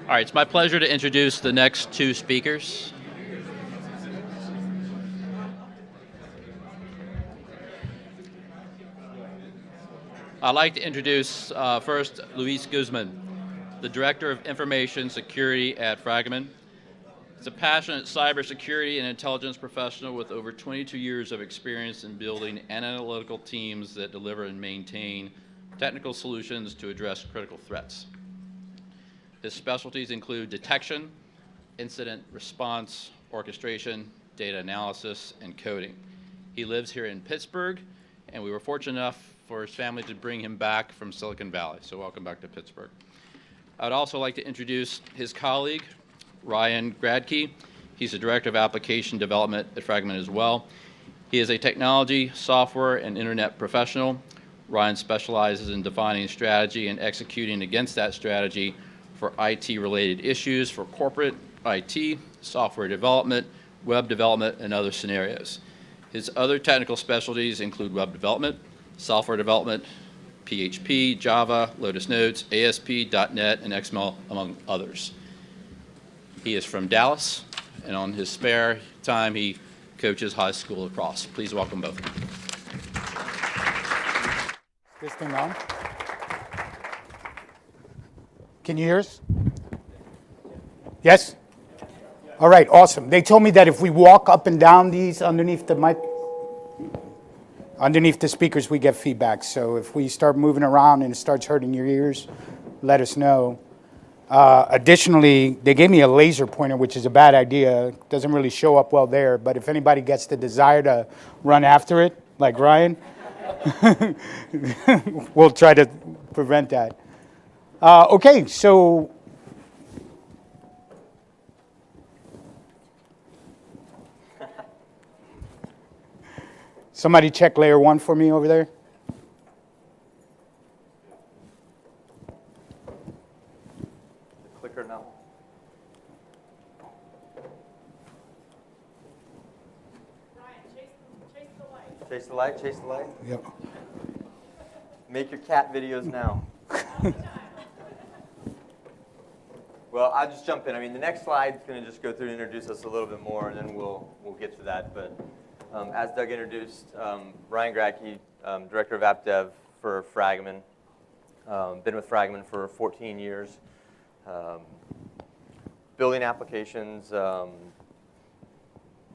All right, it's my pleasure to introduce the next two speakers. I'd like to introduce first Luis Guzman, the Director of Information Security at Fragomen. He's a passionate cybersecurity and intelligence professional with over 22 years of experience in building analytical teams that deliver and maintain technical solutions to address critical threats. His specialties include detection, incident response, orchestration, data analysis, and coding. He lives here in Pittsburgh, and we were fortunate enough for his family to bring him back from Silicon Valley. So welcome back to Pittsburgh. I'd also like to introduce his colleague, Ryan Gradke. He's the Director of Application Development at Fragomen as well. He is a technology, software, and internet professional. Ryan specializes in defining strategy and executing against that strategy for IT-related issues for corporate IT, software development, web development, and other scenarios. His other technical specialties include web development, software development, PHP, Java, Lotus Notes, ASP, .NET, and XML, among others. He is from Dallas, and on his spare time, he coaches high school lacrosse. Please welcome both. This thing on? Can you hear us? Yes? All right, awesome. They told me that if we walk up and down these underneath the mic, underneath the speakers, we get feedback. So if we start moving around and it starts hurting your ears, let us know. Additionally, they gave me a laser pointer, which is a bad idea. It doesn't really show up well there, but if anybody gets the desire to run after it, like Ryan, we'll try to prevent that. Okay, so somebody check layer 1 for me over there. Clicker now. Ryan, chase the light. Chase the light, chase the light. Yep. Make your cat videos now. Well, I'll just jump in. I mean, the next slide is going to just go through and introduce us a little bit more, and then we'll get to that. But as Doug introduced, Ryan Gradke, Director of App Dev for Fragomen. Been with Fragomen for 14 years. Building applications,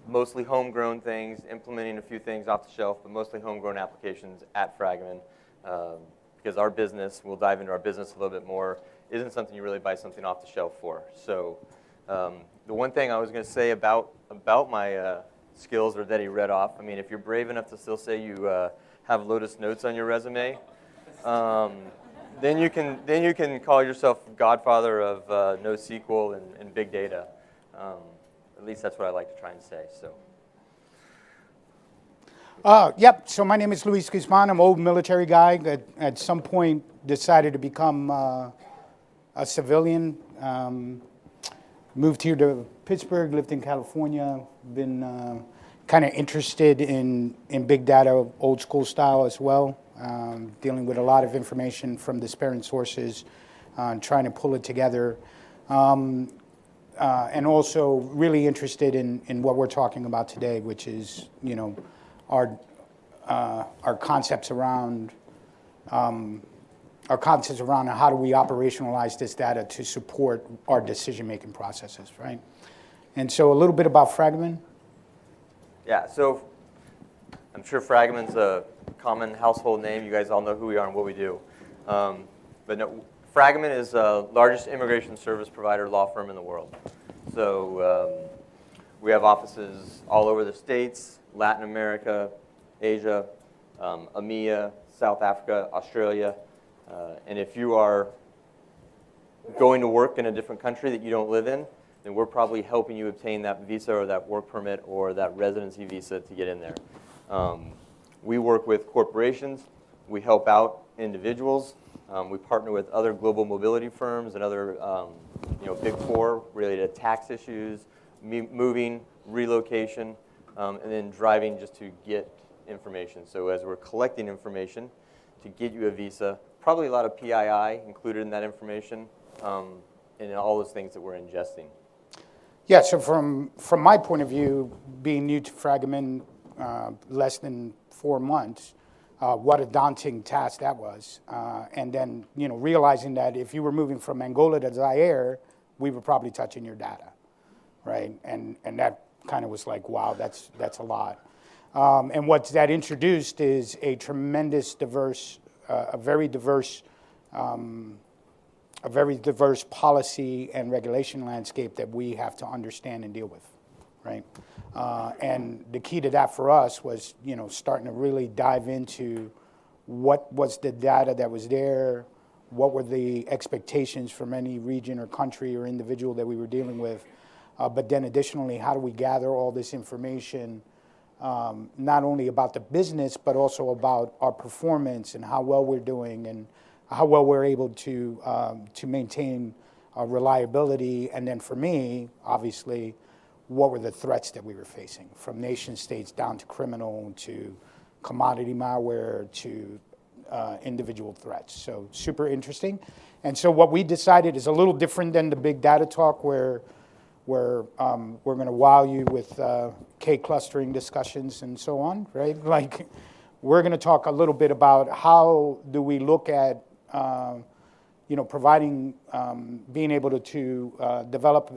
mostly homegrown things, implementing a few things off the shelf, but mostly homegrown applications at Fragomen. Because our business, we'll dive into our business a little bit more, isn't something you really buy something off the shelf for. So the one thing I was going to say about my skills, or that he read off, I mean, if you're brave enough to still say you have Lotus Notes on your resume, then you can call yourself godfather of NoSQL and big data. At least that's what I like to try and say. So. Yep, so my name is Luis Guzman. I'm an old military guy that at some point decided to become a civilian. Moved here to Pittsburgh, lived in California, been kind of interested in big data, old school style as well, dealing with a lot of information from disparate sources, trying to pull it together. And also really interested in what we're talking about today, which is, you know, our concepts around how do we operationalize this data to support our decision-making processes, right? And so a little bit about Fragomen. Yeah, so I'm sure Fragomen's a common household name. You guys all know who we are and what we do. But no, Fragomen is the largest immigration service provider law firm in the world. So we have offices all over the States, Latin America, Asia, EMEA, South Africa, Australia. And if you are going to work in a different country that you don't live in, then we're probably helping you obtain that visa or that work permit or that residency visa to get in there. We work with corporations. We help out individuals. We partner with other global mobility firms and other big four related to tax issues, moving, relocation, and then driving just to get information. So as we're collecting information to get you a visa, probably a lot of PII included in that information, in all those things that we're ingesting? Yeah, so from my point of view, being new to Fragomen, less than 4 months, what a daunting task that was. And then, realizing that if you were moving from Angola to Zaire, we were probably touching your data, right? And that kind of was like, wow, that's a lot. And what that introduced is a tremendous a very diverse policy and regulation landscape that we have to understand and deal with, right? And the key to that for us was, starting to really dive into what was the data that was there, what were the expectations from any region or country or individual that we were dealing with, but then additionally, how do we gather all this information, not only about the business, but also about our performance and how well we're doing and how well we're able to maintain reliability. And then for me, obviously, what were the threats that we were facing, from nation states down to criminal to commodity malware to individual threats. So super interesting. And so what we decided is a little different than the big data talk where we're going to wow you with K-clustering discussions and so on, right? Like, we're going to talk a little bit about how do we look at providing, being able to develop,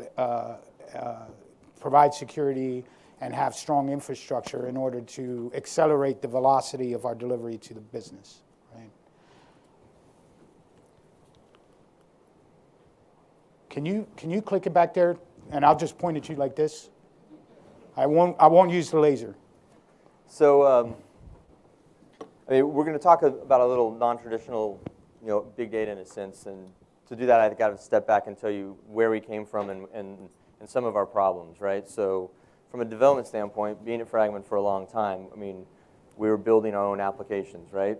provide security and have strong infrastructure in order to accelerate the velocity of our delivery to the business, right? Can you click it back there? And I'll just point at you like this. I won't use the laser. So, we're going to talk about a little non-traditional, big data in a sense, and to do that, I've got to step back and tell you where we came from and some of our problems, right? So, from a development standpoint, being at Fragomen for a long time, we were building our own applications, right?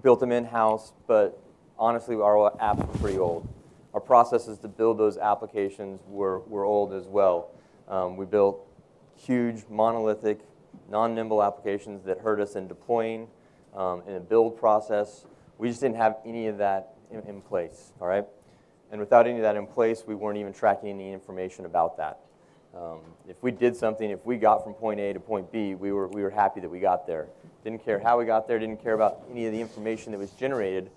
Built them in-house, but honestly, our apps were pretty old. Our processes to build those applications were old as well. We built huge, monolithic, non-nimble applications that hurt us in deploying, in a build process. We just didn't have any of that in place, all right? And without any of that in place, we weren't even tracking any information about that. If we did something, if we got from point A to point B, we were happy that we got there. Didn't care how we got there, didn't care about any of the information that was generated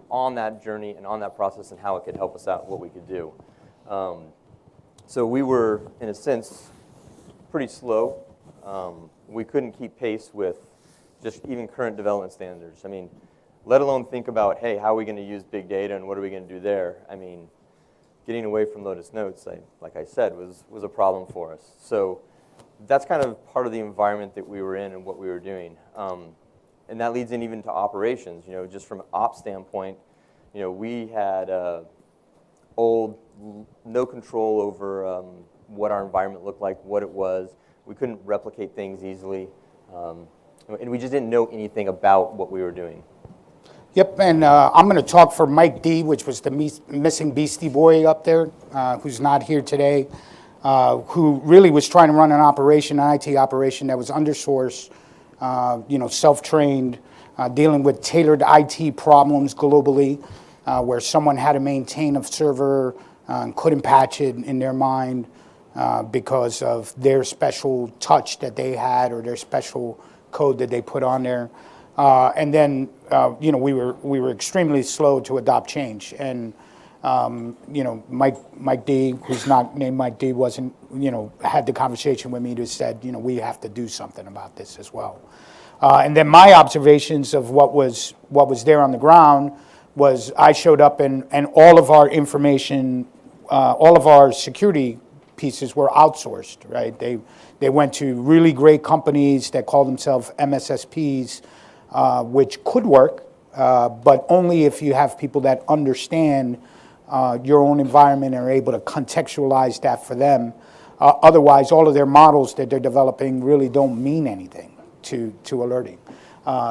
on that journey and on that process and how it could help us out, what we could do. So we were, in a sense, pretty slow. We couldn't keep pace with just even current development standards. Let alone think about, hey, how are we going to use big data and what are we going to do there? Getting away from Lotus Notes, like I said, was a problem for us. So that's kind of part of the environment that we were in and what we were doing. And that leads in even to operations. Just from an ops standpoint, we had no control over what our environment looked like, what it was. We couldn't replicate things easily. And we just didn't know anything about what we were doing. Yep, and I'm going to talk for Mike D, which was the missing Beastie Boy up there, who's not here today, who really was trying to run an IT operation that was undersourced, self-trained, dealing with tailored IT problems globally, where someone had to maintain a server and couldn't patch it in their mind because of their special touch that they had or their special code that they put on there. And then, we were extremely slow to adopt change. And, Mike D, who's not named Mike D, wasn't, had the conversation with me to said, we have to do something about this as well. And then my observations of what was there on the ground was I showed up and all of our information, all of our security pieces were outsourced, right? They went to really great companies that call themselves MSSPs, which could work, but only if you have people that understand your own environment and are able to contextualize that for them. Otherwise, all of their models that they're developing really don't mean anything to alerting.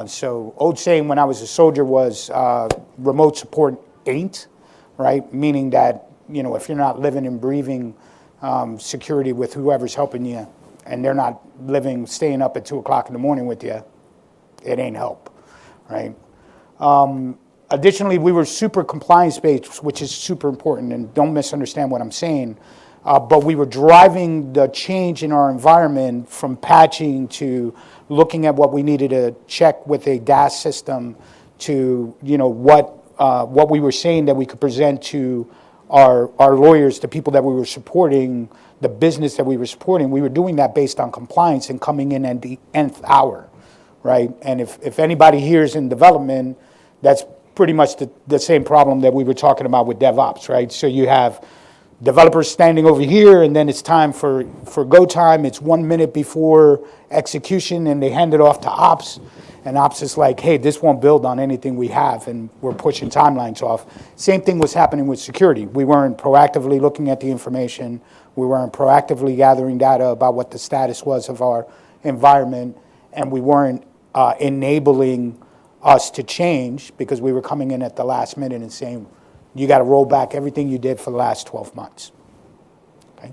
So old saying when I was a soldier was remote support ain't, right? Meaning that, if you're not living and breathing security with whoever's helping you and they're not staying up at 2 o'clock in the morning with you, it ain't help, right? Additionally, we were super compliance-based, which is super important, and don't misunderstand what I'm saying. But we were driving the change in our environment from patching to looking at what we needed to check with a DAS system to, what we were saying that we could present to our lawyers, the people that we were supporting, the business that we were supporting. We were doing that based on compliance and coming in at the nth hour, right? And if anybody here is in development, that's pretty much the same problem that we were talking about with DevOps, right? So you have developers standing over here, and then it's time for go time. It's 1 minute before execution, and they hand it off to ops. And ops is like, hey, this won't build on anything we have, and we're pushing timelines off. Same thing was happening with security. We weren't proactively looking at the information. We weren't proactively gathering data about what the status was of our environment, and we weren't enabling us to change because we were coming in at the last minute and saying, you got to roll back everything you did for the last 12 months. Okay?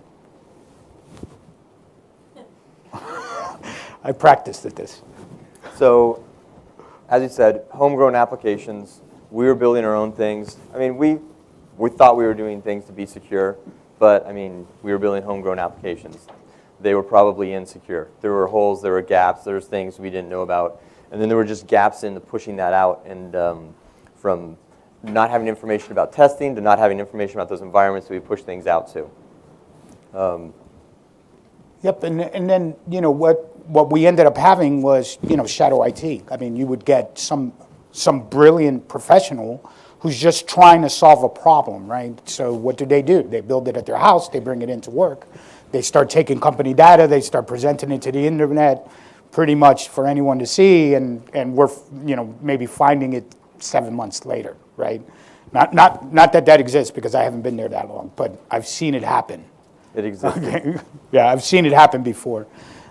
I practiced at this. So, as you said, homegrown applications. We were building our own things. I mean, we thought we were doing things to be secure, but I mean, we were building homegrown applications. They were probably insecure. There were holes, there were gaps, there was things we didn't know about. And then there were just gaps in pushing that out, and from not having information about testing to not having information about those environments that we push things out to. Yep, and then what we ended up having was shadow IT. I mean, you would get some brilliant professional who's just trying to solve a problem, right? So what do? They build it at their house, they bring it into work, they start taking company data, they start presenting it to the internet, pretty much for anyone to see, and we're maybe finding it 7 months later, right? Not that exists because I haven't been there that long, but I've seen it happen. It exists. Okay. Yeah, I've seen it happen before,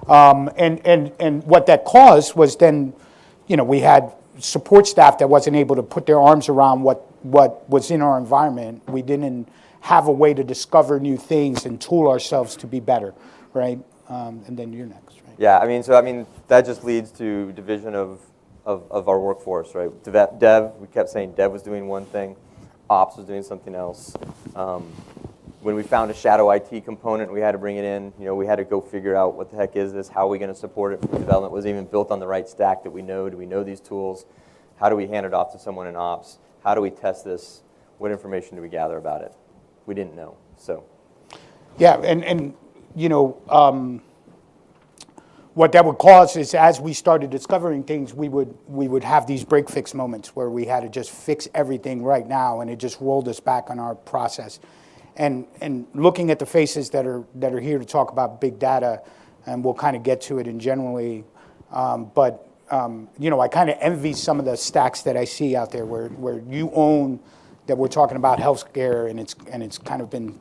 and what that caused was then, we had support staff that wasn't able to put their arms around what was in our environment. We didn't have a way to discover new things and tool ourselves to be better, right? And then you're next. Yeah, I mean, that just leads to division of our workforce, right? Dev, we kept saying dev was doing one thing, ops was doing something else. When we found a shadow IT component, we had to bring it in. We had to go figure out what the heck is this? How are we going to support it from development? Was it even built on the right stack that we know? Do we know these tools? How do we hand it off to someone in ops? How do we test this? What information do we gather about it? We didn't know, so. Yeah, and what that would cause is, as we started discovering things, we would have these break fix moments where we had to just fix everything right now, and it just rolled us back on our process. And looking at the faces that are here to talk about big data, and we'll kind of get to it in generally, but I kind of envy some of the stacks that I see out there where you own that we're talking about healthcare, and it's kind of been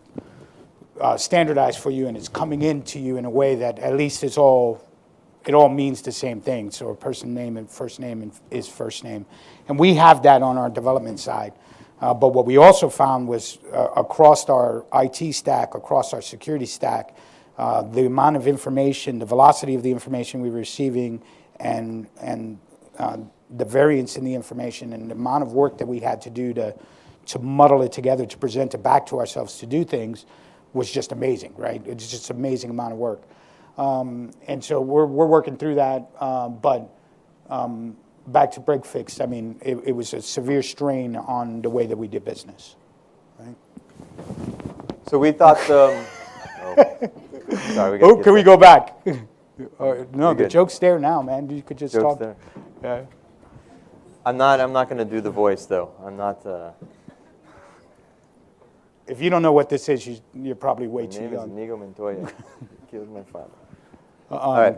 standardized for you, and it's coming into you in a way that at least it all means the same thing. So a person name and first name is first name. And we have that on our development side. But what we also found was across our IT stack, across our security stack, the amount of information, the velocity of the information we were receiving, and the variance in the information, and the amount of work that we had to do to muddle it together, to present it back to ourselves, to do things, was just amazing, right? It's just an amazing amount of work. And so we're working through that, but back to break fix, I mean, it was a severe strain on the way that we did business, right? So we thought, sorry, can we go back? No, the good. joke's there now, man. You could just Joke's talk. there. Yeah. I'm not going to do the voice, though. I'm not. If you don't know what this is, you're probably way My too name is young. Inigo Montoya. Killed my father. All right.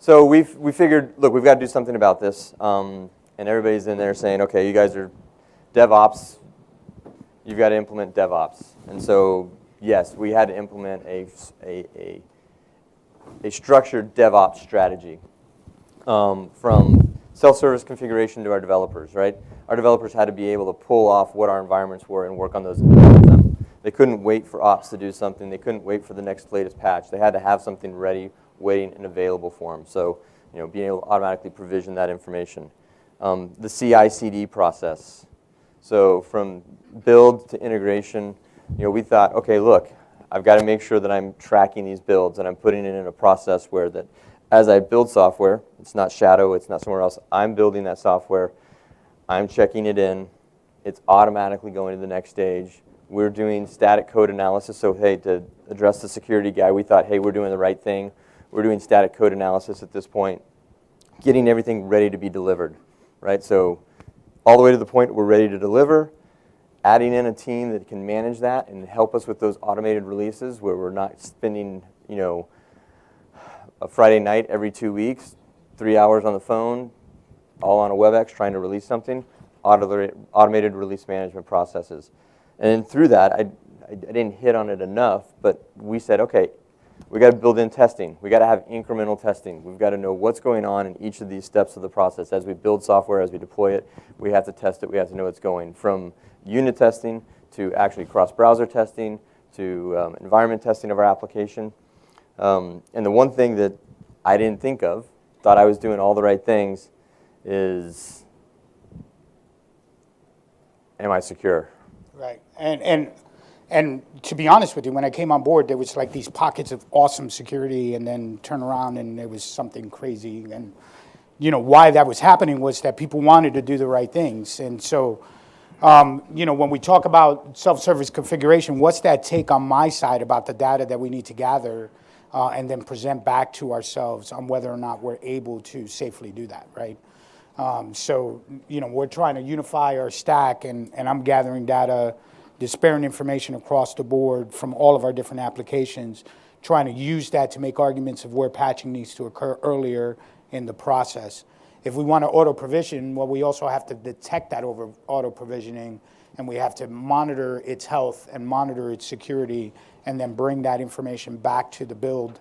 So we figured, look, we've got to do something about this. And everybody's in there saying, okay, you guys are DevOps. You've got to implement DevOps. And so, yes, we had to implement a structured DevOps strategy from self-service configuration to our developers, right? Our developers had to be able to pull off what our environments were and work on those and develop them. They couldn't wait for ops to do something. They couldn't wait for the next latest patch. They had to have something ready, waiting, and available for them. So, being able to automatically provision that information. the CI/CD process. So from build to integration, we thought, okay, look, I've got to make sure that I'm tracking these builds and I'm putting it in a process where that as I build software, it's not Shadow, it's not somewhere else, I'm building that software, I'm checking it in, it's automatically going to the next stage. We're doing static code analysis, so hey, to address the security guy, we thought, hey, we're doing the right thing. We're doing static code analysis at this point, getting everything ready to be delivered, right? So all the way to the point we're ready to deliver, adding in a team that can manage that and help us with those automated releases where we're not spending, a Friday night every 2 weeks, 3 hours on the phone, all on a WebEx trying to release something, automated release management processes. And then through that, I didn't hit on it enough, but we said, okay, we got to build in testing. We got to have incremental testing. We've got to know what's going on in each of these steps of the process. As we build software, as we deploy it, we have to test it. We have to know what's going from unit testing to actually cross-browser testing to environment testing of our application. And the one thing that I didn't think of, thought I was doing all the right things, is am I secure? Right. And to be honest with you, when I came on board, there was like these pockets of awesome security, and then turn around and there was something crazy. And why that was happening was that people wanted to do the right things. And so, when we talk about self-service configuration, what's that take on my side about the data that we need to gather and then present back to ourselves on whether or not we're able to safely do that, right? So, we're trying to unify our stack, and I'm gathering data, disparate information across the board from all of our different applications, trying to use that to make arguments of where patching needs to occur earlier in the process. If we want to auto-provision, well, we also have to detect that over auto-provisioning, and we have to monitor its health and monitor its security, and then bring that information back to the build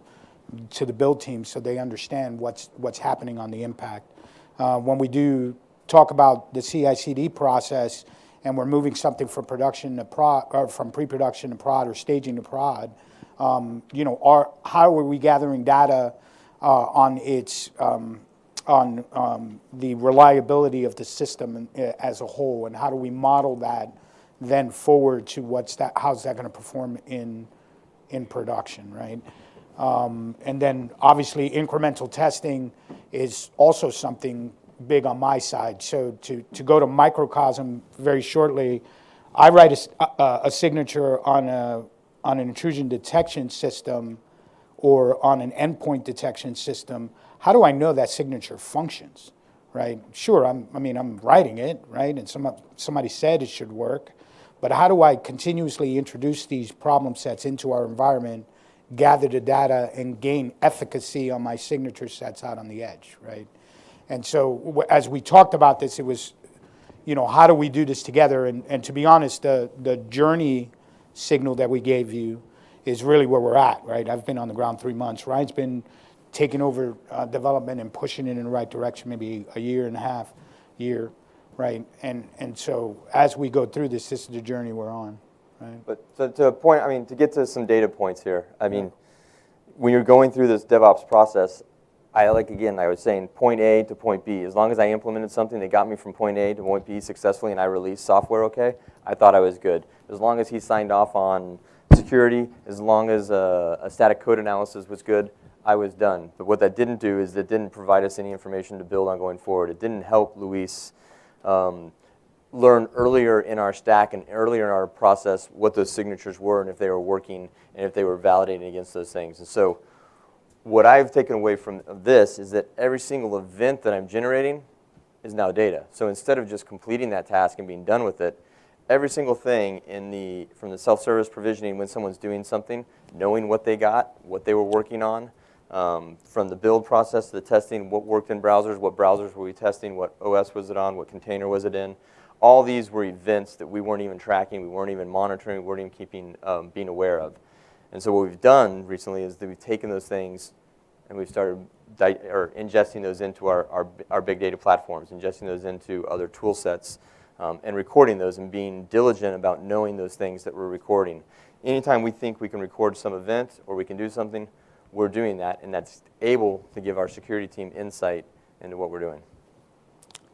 team so they understand what's happening on the impact. When we do talk about the CI/CD process, and we're moving something from production to prod, or from pre-production to prod, or staging to prod, how are we gathering data on its on the reliability of the system as a whole, and how do we model that then forward to how's that going to perform in production, right? And then obviously incremental testing is also something big on my side. So to go to microcosm very shortly, I write a signature on an intrusion detection system or on an endpoint detection system. How do I know that signature functions, right? Sure, I'm writing it, right? And somebody said it should work, but how do I continuously introduce these problem sets into our environment, gather the data, and gain efficacy on my signature sets out on the edge, right? And so as we talked about this, it was, how do we do this together? And to be honest, the journey signal that we gave you is really where we're at, right? I've been on the ground 3 months. Ryan's been taking over development and pushing it in the right direction, maybe a year and a half, right? And so as we go through this is the journey we're on, right? But to a point, to get to some data points here, when you're going through this DevOps process, I was saying point A to point B. As long as I implemented something that got me from point A to point B successfully and I released software okay, I thought I was good. As long as he signed off on security, as long as a static code analysis was good, I was done. But what that didn't do is it didn't provide us any information to build on going forward. It didn't help Luis learn earlier in our stack and earlier in our process what those signatures were and if they were working and if they were validating against those things. And so what I've taken away from this is that every single event that I'm generating is now data. So instead of just completing that task and being done with it, every single thing from the self-service provisioning when someone's doing something, knowing what they got, what they were working on, from the build process to the testing, what worked in browsers, what browsers were we testing, what OS was it on, what container was it in. All these were events that we weren't even tracking, we weren't even monitoring, we weren't even being aware of. And so what we've done recently is that we've taken those things and we've started ingesting those into our big data platforms, ingesting those into other tool sets, and recording those and being diligent about knowing those things that we're recording. Anytime we think we can record some event or we can do something, we're doing that, and that's able to give our security team insight into what we're doing.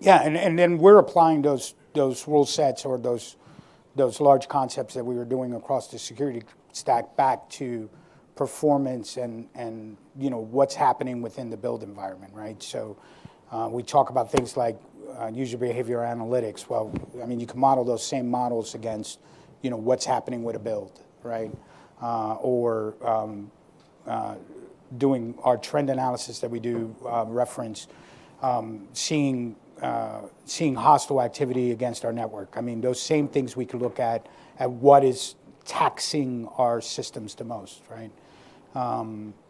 Yeah, and then we're applying those rule sets or those large concepts that we were doing across the security stack back to performance and what's happening within the build environment, right? So we talk about things like user behavior analytics. Well, I mean, you can model those same models against what's happening with a build, right? Or doing our trend analysis that we do reference, seeing hostile activity against our network. I mean, those same things we could look at what is taxing our systems the most, right?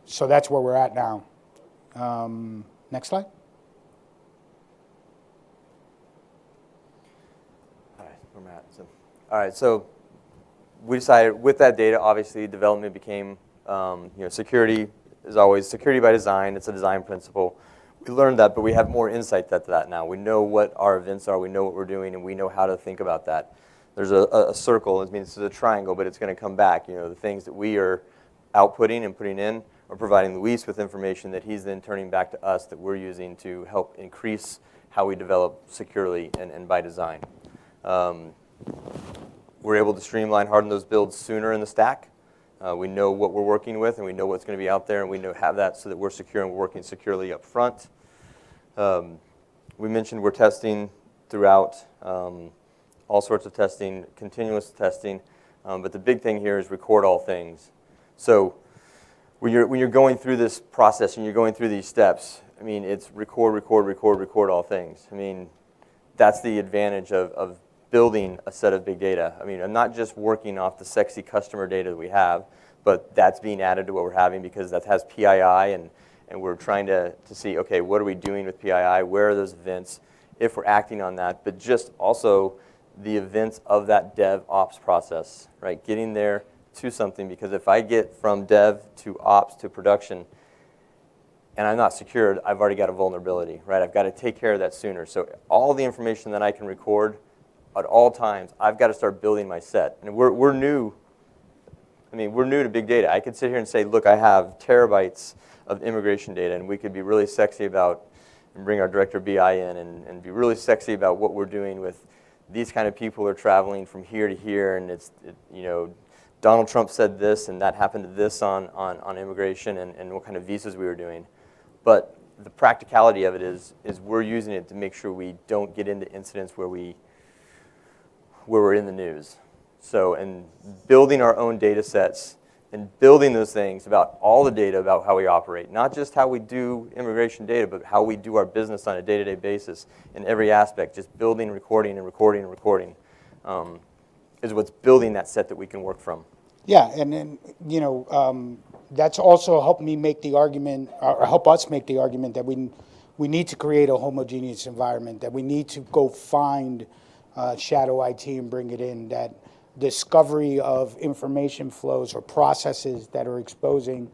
So that's where we're at now. Next slide. All right, where am I at? All right, so we decided with that data, obviously, development became, security is always security by design. It's a design principle. We learned that, but we have more insight to that now. We know what our events are, we know what we're doing, and we know how to think about that. There's a circle, it means it's a triangle, but it's going to come back. The things that we are outputting and putting in are providing Luis with information that he's then turning back to us that we're using to help increase how we develop securely and by design. We're able to streamline, harden those builds sooner in the stack. We know what we're working with, and we know what's going to be out there, and we have that so that we're secure and we're working securely up front. We mentioned we're testing throughout, all sorts of testing, continuous testing, but the big thing here is record all things. So when you're going through this process and you're going through these steps, I mean, it's record all things. I mean, that's the advantage of building a set of big data. I mean, I'm not just working off the sexy customer data that we have, but that's being added to what we're having because that has PII, and we're trying to see, okay, what are we doing with PII? Where are those events? If we're acting on that, but just also the events of that DevOps process, right? Getting there to something, because if I get from dev to ops to production and I'm not secured, I've already got a vulnerability, right? I've got to take care of that sooner. So all the information that I can record at all times, I've got to start building my set. And we're new. I mean, we're new to big data. I could sit here and say, look, I have terabytes of immigration data, and we could be really sexy about, and bring our director of BI in, and be really sexy about what we're doing with these kind of people are traveling from here to here, and Donald Trump said this, and that happened to this on immigration, and what kind of visas we were doing. But the practicality of it is we're using it to make sure we don't get into incidents where we're in the news. So, and building our own data sets and building those things about all the data about how we operate, not just how we do immigration data, but how we do our business on a day-to-day basis in every aspect, just building, recording, and recording, and recording, is what's building that set that we can work from. Yeah, and then, that's also helped me make the argument, or help us make the argument that we need to create a homogeneous environment, that we need to go find shadow IT and bring it in, that discovery of information flows or processes that are exposing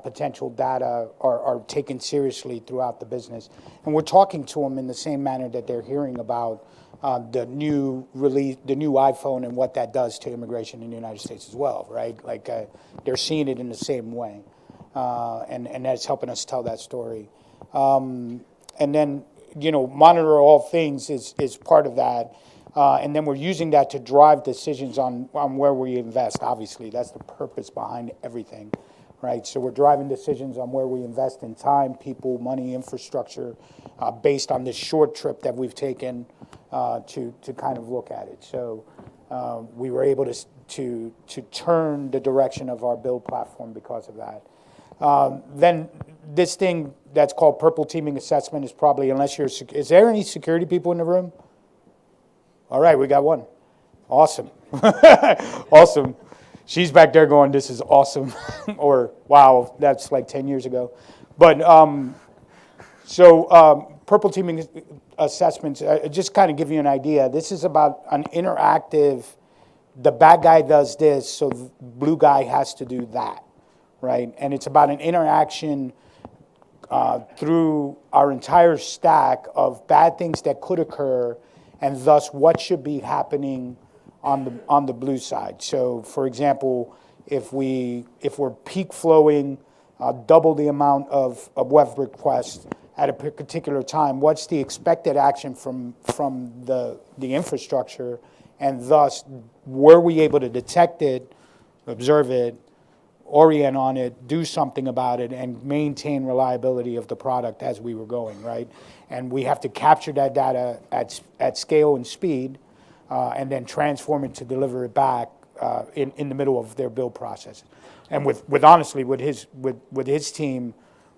potential data are taken seriously throughout the business. And we're talking to them in the same manner that they're hearing about the new release, the new iPhone and what that does to immigration in the United States as well, right? Like they're seeing it in the same way. And that's helping us tell that story. And then, monitor all things is part of that. And then we're using that to drive decisions on where we invest, obviously. That's the purpose behind everything, right? So we're driving decisions on where we invest in time, people, money, infrastructure, based on this short trip that we've taken to kind of look at it. So we were able to turn the direction of our build platform because of that. Then this thing that's called purple teaming assessment is probably, unless you're, is there any security people in the room? All right, we got one. Awesome. Awesome. She's back there going, this is awesome. Or, wow, that's like 10 years ago. But purple teaming assessments, just kind of give you an idea. This is about an interactive, the bad guy does this, so the blue guy has to do that, right? And it's about an interaction through our entire stack of bad things that could occur, and thus what should be happening on the blue side. So, for example, if we're peak flowing double the amount of web requests at a particular time, what's the expected action from the infrastructure, and thus, were we able to detect it, observe it, orient on it, do something about it, and maintain reliability of the product as we were going, right? And we have to capture that data at scale and speed, and then transform it to deliver it back in the middle of their build process. And with honestly, with his team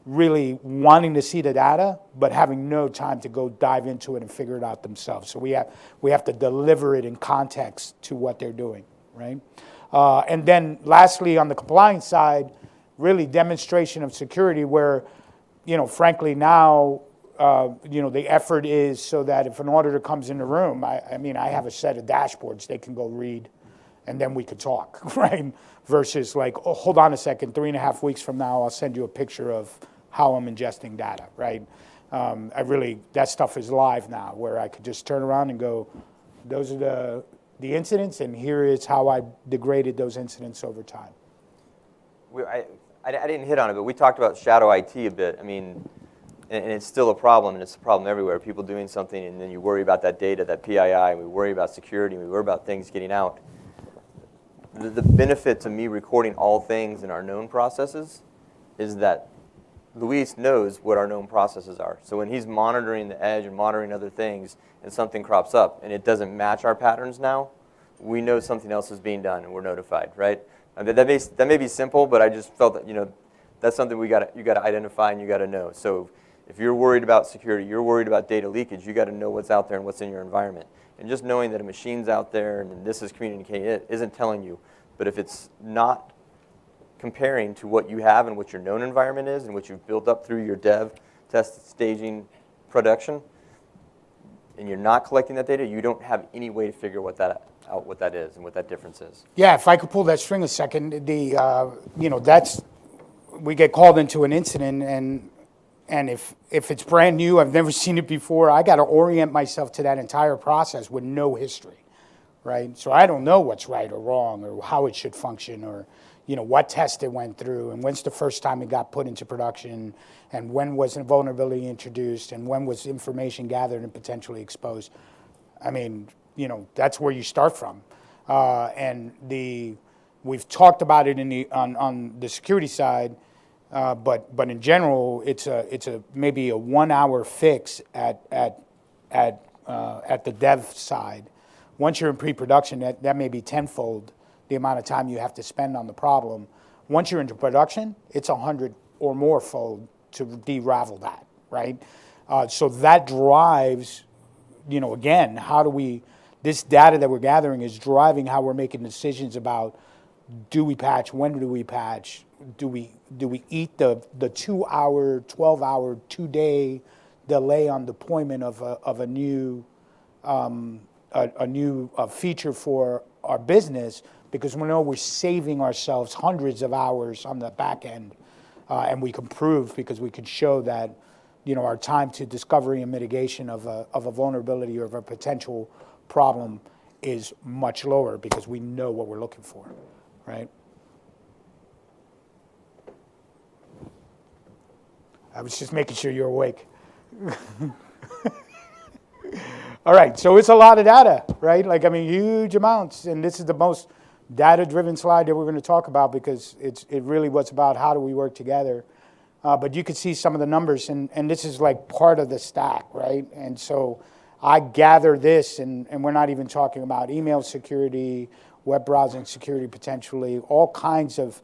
really wanting to see the data, but having no time to go dive into it and figure it out themselves. So we have to deliver it in context to what they're doing, right? And then lastly, on the compliance side, really demonstration of security where, frankly now, the effort is so that if an auditor comes in the room, I have a set of dashboards they can go read, and then we could talk, right? Versus like, oh, hold on a second, 3.5 weeks from now, I'll send you a picture of how I'm ingesting data, right? That stuff is live now, where I could just turn around and go, those are the incidents, and here is how I degraded those incidents over time. I didn't hit on it, but we talked about shadow IT a bit. I mean, and it's still a problem, and it's a problem everywhere. People doing something, and then you worry about that data, that PII, and we worry about security, and we worry about things getting out. The benefit to me recording all things in our known processes is that Luis knows what our known processes are. So when he's monitoring the edge and monitoring other things, and something crops up, and it doesn't match our patterns now, we know something else is being done, and we're notified, right? I mean, that may be simple, but I just felt that that's something you got to identify and you got to know. So if you're worried about security, you're worried about data leakage, you got to know what's out there and what's in your environment. And just knowing that a machine's out there and this is communicating, it isn't telling you. But if it's not comparing to what you have and what your known environment is and what you've built up through your dev, test, staging, production, and you're not collecting that data, you don't have any way to figure what that is and what that difference is. Yeah, if I could pull that string a second, we get called into an incident, and if it's brand new, I've never seen it before, I got to orient myself to that entire process with no history, right? So I don't know what's right or wrong or how it should function or what test it went through and when's the first time it got put into production and when was a vulnerability introduced and when was information gathered and potentially exposed. I mean, that's where you start from. We've talked about it on the security side, but in general, it's maybe a 1 hour fix at the dev side. Once you're in pre-production, that may be tenfold the amount of time you have to spend on the problem. Once you're into production, it's 100 or more fold to de-ravel that, right? So that drives, again, this data that we're gathering is driving how we're making decisions about, do we patch, when do we patch, do we eat the 2 hour, 12 hour, 2-day delay on deployment of a new feature for our business, because we know we're saving ourselves hundreds of hours on the back end, and we can prove, because we can show that our time to discovery and mitigation of a vulnerability or of a potential problem is much lower because we know what we're looking for, right? I was just making sure you're awake. All right, so it's a lot of data, right? Huge amounts, and this is the most data-driven slide that we're going to talk about because it really was about how do we work together. But you could see some of the numbers, and this is like part of the stack, right? And so I gather this, and we're not even talking about email security, web browsing security potentially, all kinds of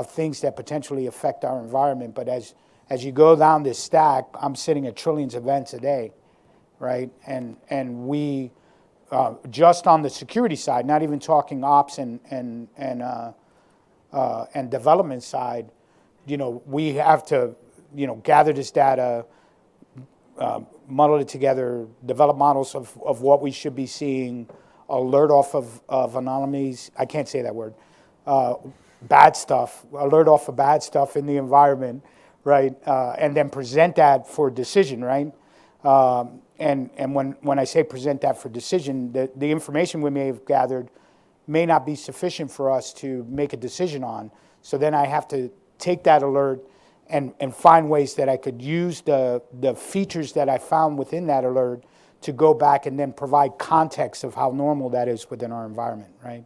things that potentially affect our environment. But as you go down this stack, I'm sitting at trillions of events a day, right? And we, just on the security side, not even talking ops and development side, we have to, gather this data, muddle it together, develop models of what we should be seeing, alert off of anomalies. I can't say that word. Bad stuff, alert off of bad stuff in the environment, right? And then present that for decision, right? And when I say present that for decision, the information we may have gathered may not be sufficient for us to make a decision on. So then I have to take that alert and find ways that I could use the features that I found within that alert to go back and then provide context of how normal that is within our environment, right?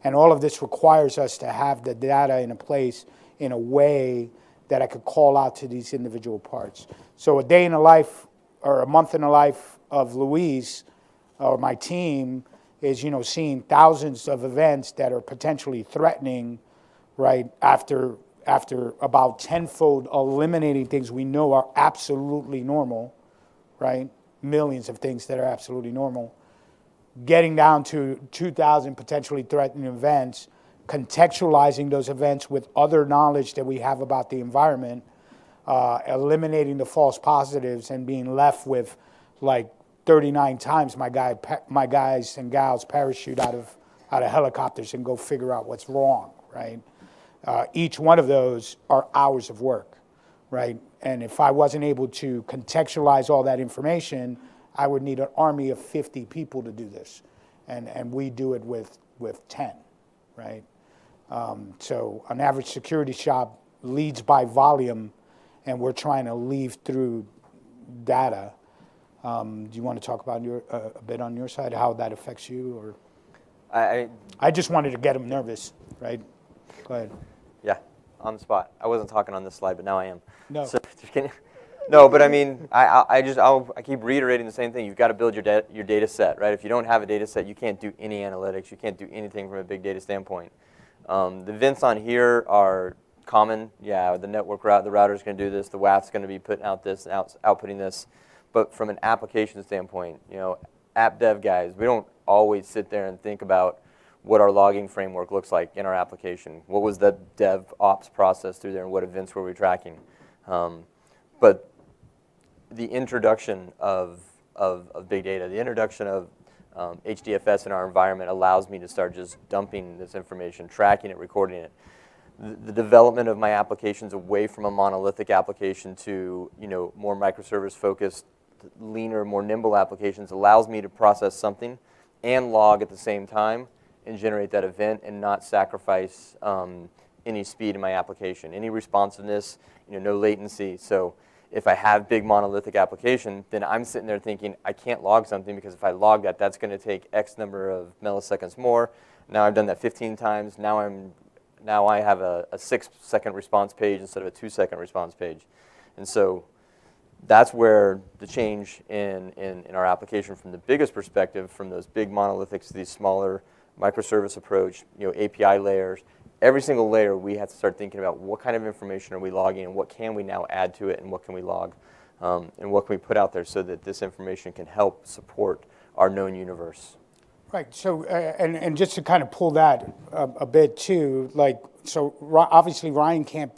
And all of this requires us to have the data in a place in a way that I could call out to these individual parts. So a day in the life or a month in the life of Luis or my team is, seeing thousands of events that are potentially threatening, right, after about tenfold eliminating things we know are absolutely normal, right? Millions of things that are absolutely normal. Getting down to 2,000 potentially threatening events, contextualizing those events with other knowledge that we have about the environment, eliminating the false positives and being left with like 39 times my guys and gals parachute out of helicopters and go figure out what's wrong, right? Each one of those are hours of work, right? And if I wasn't able to contextualize all that information, I would need an army of 50 people to do this. And we do it with 10, right? So an average security shop leads by volume, and we're trying to leave through data. Do you want to talk about a bit on your side, how that affects you? Or I just wanted to get them nervous, right? Go ahead. Yeah, on the spot. I wasn't talking on this slide, but now I am. No. So, no, but I mean, I keep reiterating the same thing. You've got to build your data set, right? If you don't have a data set, you can't do any analytics. You can't do anything from a big data standpoint. The events on here are common. Yeah, the network route, the router's going to do this. The WAF's going to be putting out this, outputting this. But from an application standpoint, app dev guys, we don't always sit there and think about what our logging framework looks like in our application. What was the dev ops process through there, and what events were we tracking? But the introduction of big data, the introduction of HDFS in our environment allows me to start just dumping this information, tracking it, recording it. The development of my applications away from a monolithic application to more microservice-focused, leaner, more nimble applications allows me to process something and log at the same time and generate that event and not sacrifice any speed in my application, any responsiveness, no latency. So if I have big monolithic application, then I'm sitting there thinking I can't log something because if I log that, that's going to take X number of milliseconds more. Now I've done that 15 times. Now I have a 6-second response page instead of a 2-second response page. And so that's where the change in our application from the biggest perspective, from those big monolithics to these smaller microservice approach, API layers. Every single layer, we have to start thinking about what kind of information are we logging and what can we now add to it and what can we log and what can we put out there so that this information can help support our known universe. Right. So, and just to kind of pull that a bit too, obviously Ryan can't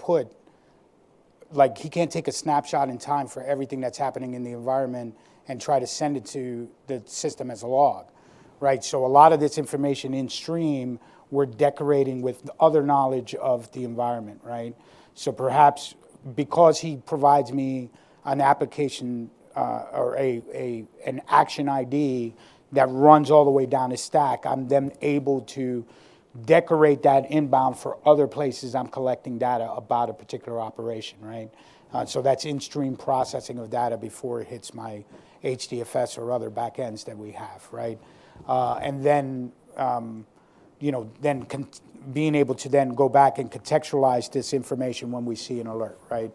he can't take a snapshot in time for everything that's happening in the environment and try to send it to the system as a log, right? So a lot of this information in stream, we're decorating with other knowledge of the environment, right? So perhaps because he provides me an application or an action ID that runs all the way down the stack, I'm then able to decorate that inbound for other places I'm collecting data about a particular operation, right? So that's in-stream processing of data before it hits my HDFS or other backends that we have, right? And then, being able to then go back and contextualize this information when we see an alert, right?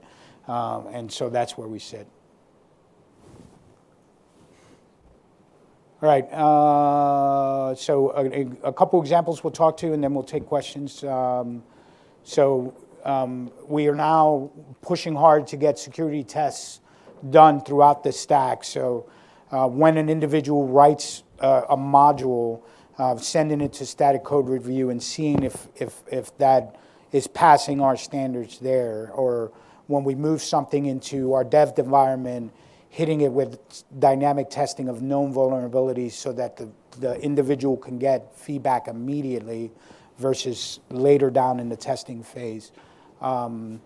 And so that's where we sit. All right, so a couple examples we'll talk to, and then we'll take questions. We are now pushing hard to get security tests done throughout the stack. So when an individual writes a module, sending it to static code review and seeing if that is passing our standards there, or when we move something into our dev environment, hitting it with dynamic testing of known vulnerabilities so that the individual can get feedback immediately versus later down in the testing phase. And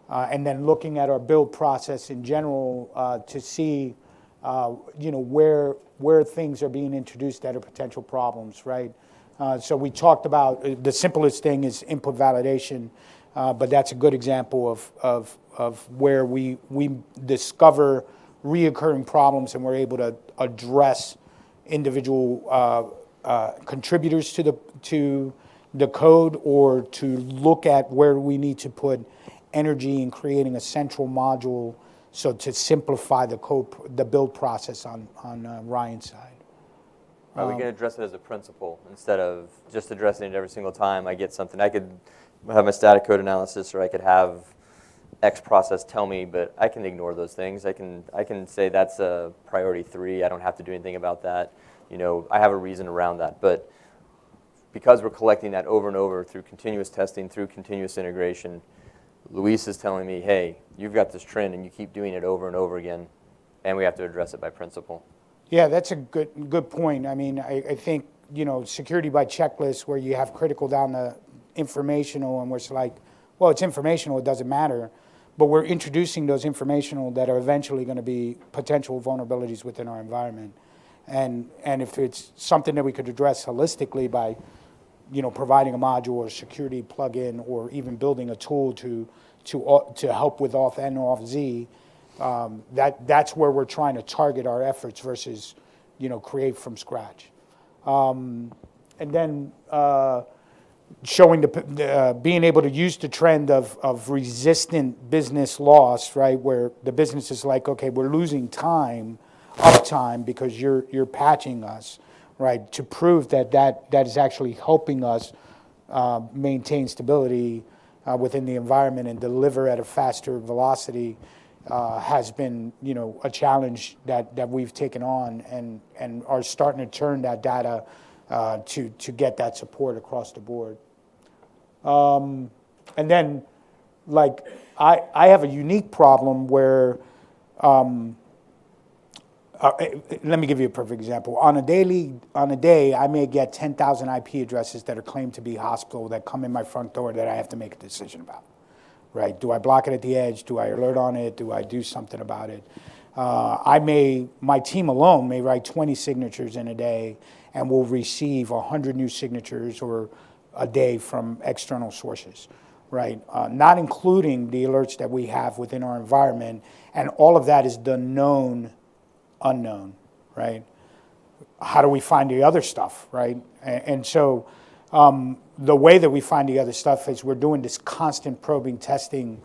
then looking at our build process in general to see where things are being introduced that are potential problems, right? So we talked about the simplest thing is input validation. but that's a good example of where we discover reoccurring problems and we're able to address individual contributors to the code, or to look at where we need to put energy in creating a central module, so to simplify the build process on Ryan's side. Right, we can address it as a principle instead of just addressing it every single time I get something. I could have my static code analysis, or I could have X process tell me, but I can ignore those things. I can say that's a priority 3. I don't have to do anything about that. You know, I have a reason around that. But because we're collecting that over and over through continuous testing, through continuous integration, Luis is telling me, hey, you've got this trend and you keep doing it over and over again, and we have to address it by principle. Yeah, that's a good point. I mean, I think, you know, security by checklist, where you have critical down to informational, and where it's like, well, it's informational, it doesn't matter, but we're introducing those informational that are eventually going to be potential vulnerabilities within our environment. And if it's something that we could address holistically by, you know, providing a module or security plugin, or even building a tool to help with auth N, auth Z, that's where we're trying to target our efforts versus, you know, create from scratch. And then showing being able to use the trend of resistant business loss, right, where the business is like, okay, we're losing uptime because you're patching us, right, to prove that is actually helping us maintain stability within the environment and deliver at a faster velocity, has been, you know, a challenge that we've taken on, and are starting to turn that data to get that support across the board. And then, like, I have a unique problem where, let me give you a perfect example. On a day, I may get 10,000 IP addresses that are claimed to be hospital that come in my front door that I have to make a decision about. Right? Do I block it at the edge? Do I alert on it? Do I do something about it? My team alone may write 20 signatures in a day, and will receive 100 new signatures or a day from external sources, right? Not including the alerts that we have within our environment, and all of that is the known unknown, right? How do we find the other stuff, right? And so the way that we find the other stuff is we're doing this constant probing testing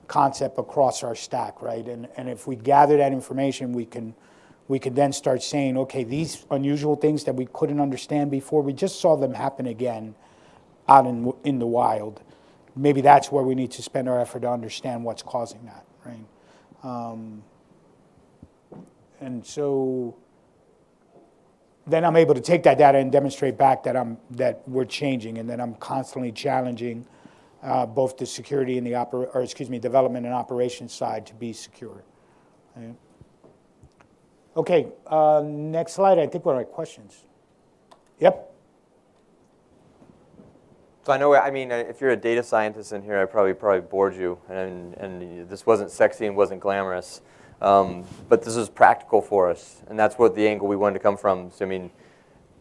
concept across our stack, right? And if we gather that information, we can then start saying, okay, these unusual things that we couldn't understand before, we just saw them happen again out in the wild. Maybe that's where we need to spend our effort to understand what's causing that, right? And so then I'm able to take that data and demonstrate back that we're changing, and that I'm constantly challenging both the security and development and operations side to be secure. Right? Okay, next slide. I think we're at questions. Yep. So I mean, if you're a data scientist in here, I probably bored you, and this wasn't sexy and wasn't glamorous. But this is practical for us, and that's what the angle we wanted to come from. So I mean,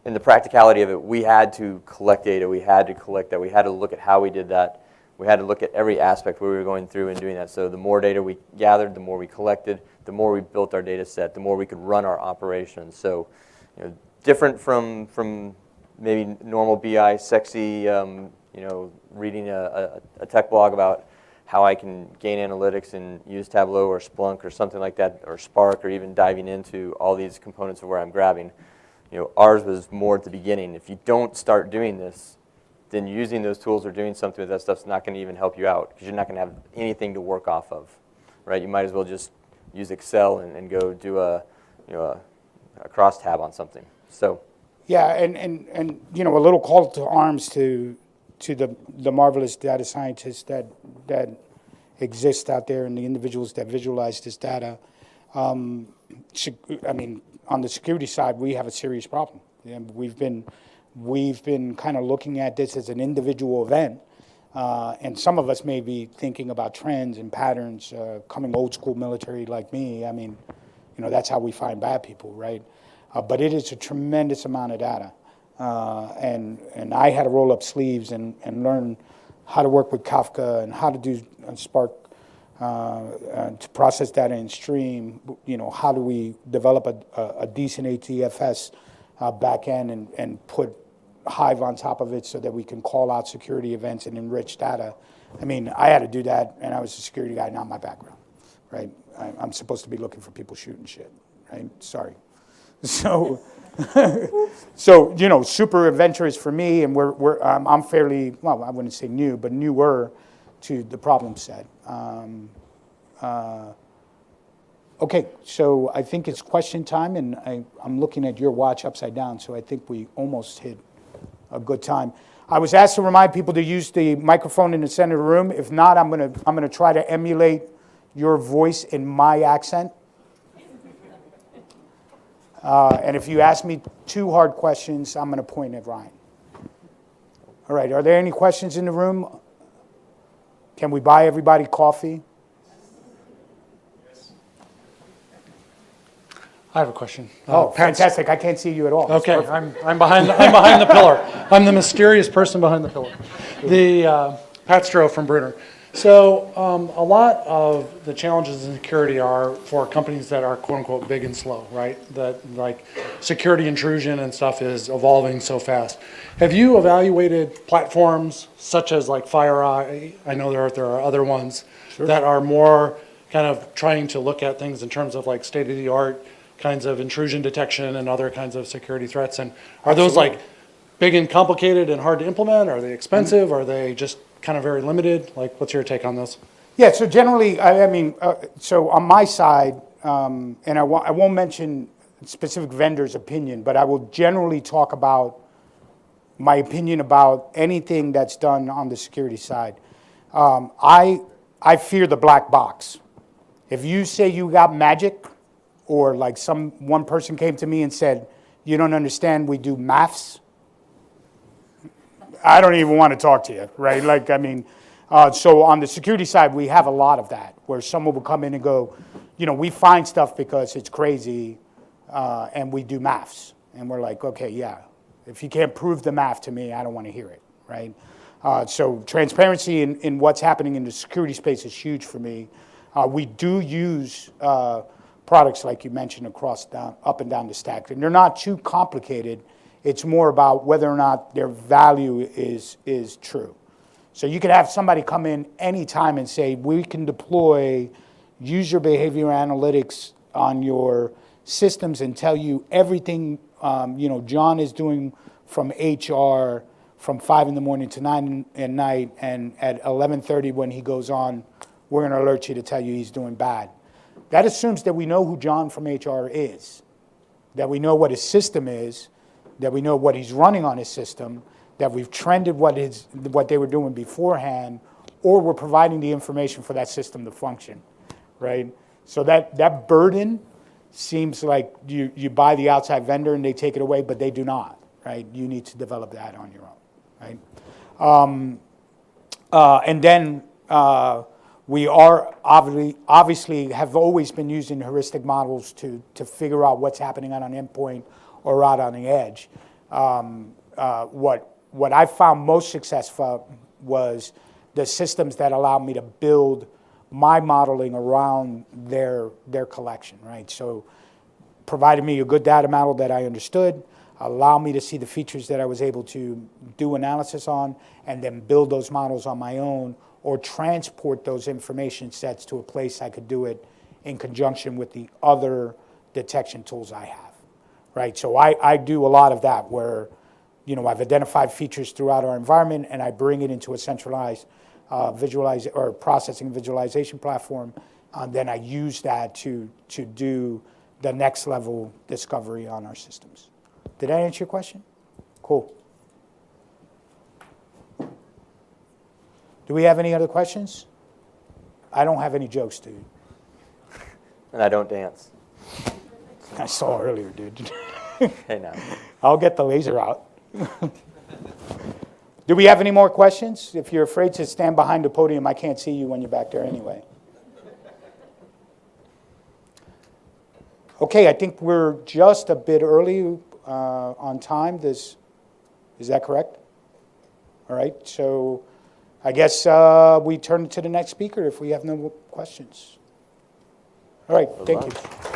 in the practicality of it, we had to collect data, we had to collect that, we had to look at how we did that, we had to look at every aspect where we were going through and doing that. So the more data we gathered, the more we collected, the more we built our data set, the more we could run our operations. So, you know, different from maybe normal BI, sexy, reading a tech blog about how I can gain analytics and use Tableau or Splunk or something like that, or Spark, or even diving into all these components of where I'm grabbing. You know, ours was more at the beginning. If you don't start doing this, then using those tools or doing something with that stuff's not going to even help you out, because you're not going to have anything to work off of, right? You might as well just use Excel and go do a crosstab on something. So. Yeah, and you know, a little call to arms to the marvelous data scientists that exist out there, and the individuals that visualize this data. I mean, on the security side, we have a serious problem. And we've been kind of looking at this as an individual event, and some of us may be thinking about trends and patterns. Coming old school military like me, I mean, you know, that's how we find bad people, right? But it is a tremendous amount of data. And I had to roll up sleeves and learn how to work with Kafka and how to do Spark to process data in stream. How do we develop a decent ATFS backend and put Hive on top of it so that we can call out security events and enrich data. I mean, I had to do that, and I was a security guy, not my background, right? I'm supposed to be looking for people shooting shit, right? Sorry. So, super adventurous for me, and I'm fairly, well, I wouldn't say new, but newer to the problem set. Okay, so I think it's question time, and I'm looking at your watch upside down, so I think we almost hit a good time. I was asked to remind people to use the microphone in the center of the room. If not, I'm gonna try to emulate your voice in my accent. And if you ask me 2 hard questions, I'm gonna point at Ryan. All right, are there any questions in the room? Can we buy everybody coffee? I have a question. Oh, fantastic! I can't see you at all. Okay, I'm behind the pillar. I'm the mysterious person behind the pillar. The Pat Stroh from Brunner. So a lot of the challenges in security are for companies that are quote unquote big and slow, right? That like security intrusion and stuff is evolving so fast. Have you evaluated platforms such as like FireEye? I know there are other ones that are more kind of trying to look at things in terms of like state of the art kinds of intrusion detection and other kinds of security threats. And are those like big and complicated and hard to implement? Are they expensive? Are they just kind of very limited? Like, what's your take on this? Yeah, so generally, so on my side, and I won't mention specific vendor's opinion, but I will generally talk about my opinion about anything that's done on the security side. I fear the black box. If you say you got magic, or like one person came to me and said, you don't understand, we do maths, I don't even want to talk to you, right? Like, I mean, so on the security side, we have a lot of that, where someone will come in and go, we find stuff because it's crazy, and we do maths. And we're like, okay, yeah, if you can't prove the math to me, I don't want to hear it, right? So transparency in what's happening in the security space is huge for me. We do use products like you mentioned up and down the stack, and they're not too complicated. It's more about whether or not their value is true. So you could have somebody come in anytime and say, we can deploy user behavior analytics on your systems and tell you everything John is doing from HR from 5 in the morning to 9 at night, and at 11:30 when he goes on, we're going to alert you to tell you he's doing bad. That assumes that we know who John from HR is, that we know what his system is, that we know what he's running on his system, that we've trended what they were doing beforehand, or we're providing the information for that system to function, right? So that burden seems like you buy the outside vendor and they take it away, but they do not, right? You need to develop that on your own, right? And then we are obviously have always been using heuristic models to figure out what's happening on an endpoint or out on the edge. What I found most successful was the systems that allow me to build my modeling around their collection, right? So provided me a good data model that I understood, allow me to see the features that I was able to do analysis on, and then build those models on my own, or transport those information sets to a place I could do it in conjunction with the other detection tools I have, right? So I do a lot of that where, I've identified features throughout our environment and I bring it into a centralized processing and visualization platform. Then I use that to do the next level discovery on our systems. Did I answer your question? Cool. Do we have any other questions? I don't have any jokes, dude. And I don't dance. I saw earlier, dude. Hey, now. I'll get the laser out. Do we have any more questions? If you're afraid to stand behind the podium, I can't see you when you're back there anyway. Okay, I think we're just a bit early on time. Is that correct? All right, so I guess we turn to the next speaker if we have no more questions. All right, thank you.